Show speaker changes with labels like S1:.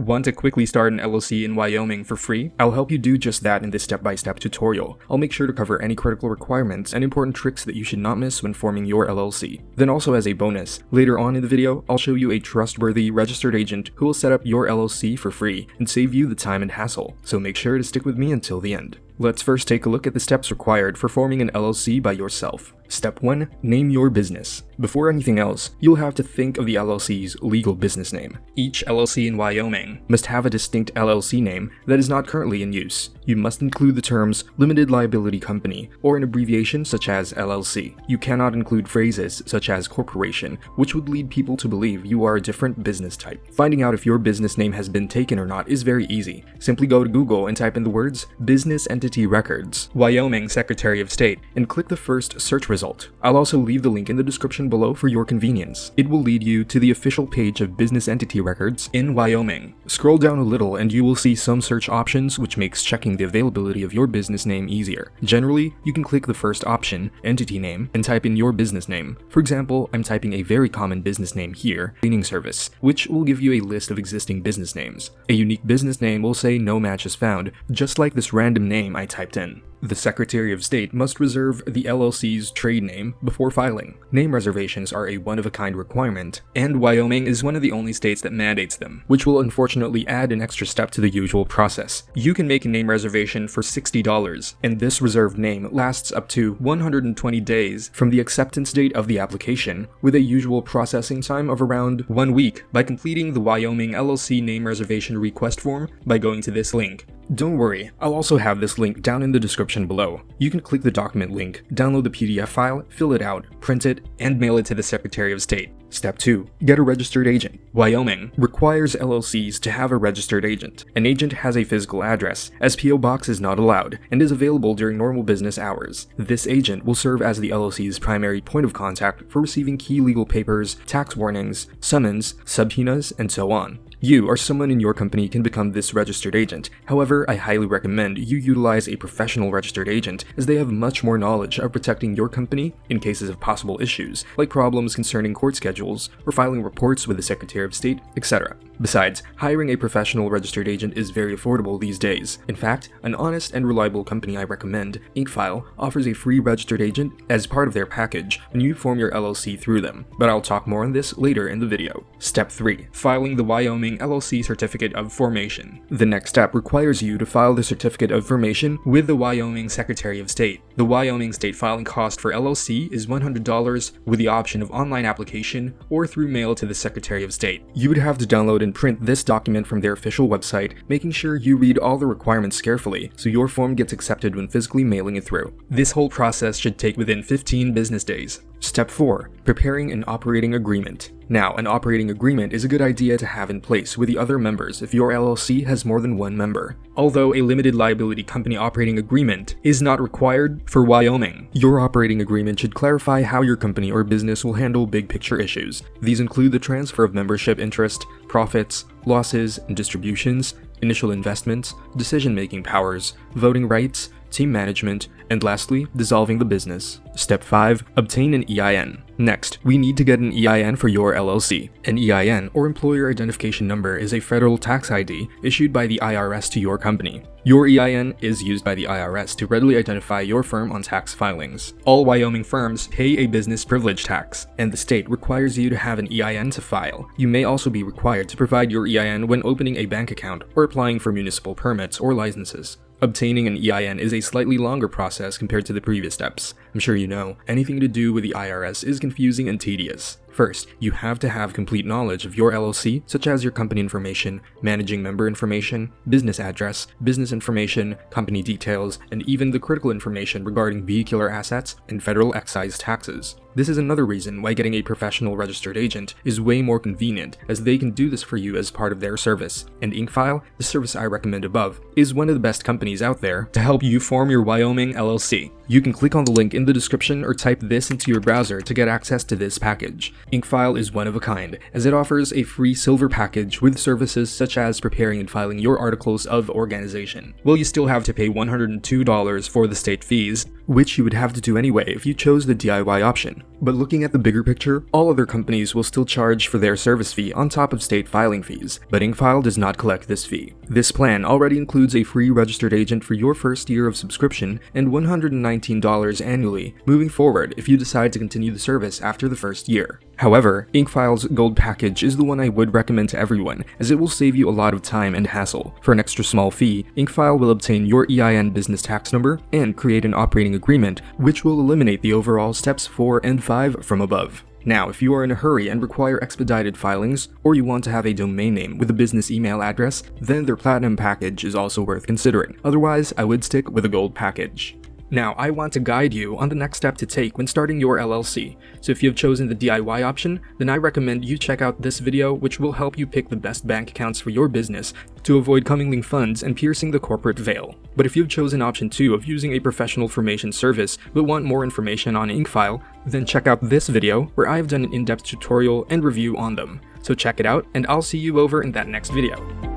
S1: Want to quickly start an LLC in Wyoming for free? I'll help you do just that in this step-by-step tutorial. I'll make sure to cover any critical requirements and important tricks that you should not miss when forming your LLC. Then also as a bonus, later on in the video, I'll show you a trustworthy registered agent who will set up your LLC for free and save you the time and hassle, so make sure to stick with me until the end. Let's first take a look at the steps required for forming an LLC by yourself. Step 1. Name your business. Before anything else, you'll have to think of the LLC's legal business name. Each LLC in Wyoming must have a distinct LLC name that is not currently in use. You must include the terms limited liability company or an abbreviation such as LLC. You cannot include phrases such as corporation, which would lead people to believe you are a different business type. Finding out if your business name has been taken or not is very easy. Simply go to Google and type in the words Business Entity Records, Wyoming Secretary of State, and click the first search result. I'll also leave the link in the description below for your convenience. It will lead you to the official page of Business Entity Records in Wyoming. Scroll down a little and you will see some search options, which makes checking the availability of your business name easier. Generally, you can click the first option, Entity Name, and type in your business name. For example, I'm typing a very common business name here, Cleaning Service, which will give you a list of existing business names. A unique business name will say no matches found, just like this random name I typed in. The Secretary of State must reserve the LLC's trade name before filing. Name reservations are a one-of-a-kind requirement, and Wyoming is one of the only states that mandates them, which will unfortunately add an extra step to the usual process. You can make a name reservation for $60, and this reserved name lasts up to 120 days from the acceptance date of the application, with a usual processing time of around 1 week by completing the Wyoming LLC name reservation request form by going to this link. Don't worry, I'll also have this link down in the description below. You can click the document link, download the PDF file, fill it out, print it, and mail it to the Secretary of State. Step 2. Get a registered agent. Wyoming requires LLCs to have a registered agent. An agent has a physical address, as PO Box is not allowed, and is available during normal business hours. This agent will serve as the LLC's primary point of contact for receiving key legal papers, tax warnings, summons, subpoenas, and so on. You or someone in your company can become this registered agent. However, I highly recommend you utilize a professional registered agent, as they have much more knowledge of protecting your company in cases of possible issues, like problems concerning court schedules or filing reports with the Secretary of State, etc. Besides, hiring a professional registered agent is very affordable these days. In fact, an honest and reliable company I recommend, InkFile, offers a free registered agent as part of their package when you form your LLC through them, but I'll talk more on this later in the video. Step 3. Filing the Wyoming LLC Certificate of Formation. The next step requires you to file the Certificate of Formation with the Wyoming Secretary of State. The Wyoming state filing cost for LLC is $100 with the option of online application or through mail to the Secretary of State. You would have to download and print this document from their official website, making sure you read all the requirements carefully so your form gets accepted when physically mailing it through. This whole process should take within 15 business days. Step 4. Preparing an operating agreement. Now, an operating agreement is a good idea to have in place with the other members if your LLC has more than one member. Although a limited liability company operating agreement is not required for Wyoming, your operating agreement should clarify how your company or business will handle big picture issues. These include the transfer of membership interest, profits, losses and distributions, initial investments, decision-making powers, voting rights, team management, and lastly, dissolving the business. Step 5. Obtain an EIN. Next, we need to get an EIN for your LLC. An EIN, or Employer Identification Number, is a federal tax ID issued by the IRS to your company. Your EIN is used by the IRS to readily identify your firm on tax filings. All Wyoming firms pay a business privilege tax, and the state requires you to have an EIN to file. You may also be required to provide your EIN when opening a bank account or applying for municipal permits or licenses. Obtaining an EIN is a slightly longer process compared to the previous steps. I'm sure you know, anything to do with the IRS is confusing and tedious. First, you have to have complete knowledge of your LLC, such as your company information, managing member information, business address, business information, company details, and even the critical information regarding vehicular assets and federal excise taxes. This is another reason why getting a professional registered agent is way more convenient, as they can do this for you as part of their service. And InkFile, the service I recommend above, is one of the best companies out there to help you form your Wyoming LLC. You can click on the link in the description or type this into your browser to get access to this package. InkFile is one of a kind, as it offers a free silver package with services such as preparing and filing your articles of organization. Well, you still have to pay $102 for the state fees, which you would have to do anyway if you chose the DIY option. But looking at the bigger picture, all other companies will still charge for their service fee on top of state filing fees, but InkFile does not collect this fee. This plan already includes a free registered agent for your first year of subscription and $119 annually moving forward if you decide to continue the service after the first year. However, InkFile's Gold package is the one I would recommend to everyone, as it will save you a lot of time and hassle. For an extra small fee, InkFile will obtain your EIN business tax number and create an operating agreement, which will eliminate the overall steps 4 and 5 from above. Now, if you are in a hurry and require expedited filings, or you want to have a domain name with a business email address, then their Platinum package is also worth considering. Otherwise, I would stick with a Gold package. Now, I want to guide you on the next step to take when starting your LLC. So if you have chosen the DIY option, then I recommend you check out this video, which will help you pick the best bank accounts for your business to avoid commingling funds and piercing the corporate veil. But if you've chosen option 2 of using a professional formation service but want more information on InkFile, then check out this video where I have done an in-depth tutorial and review on them. So check it out, and I'll see you over in that next video.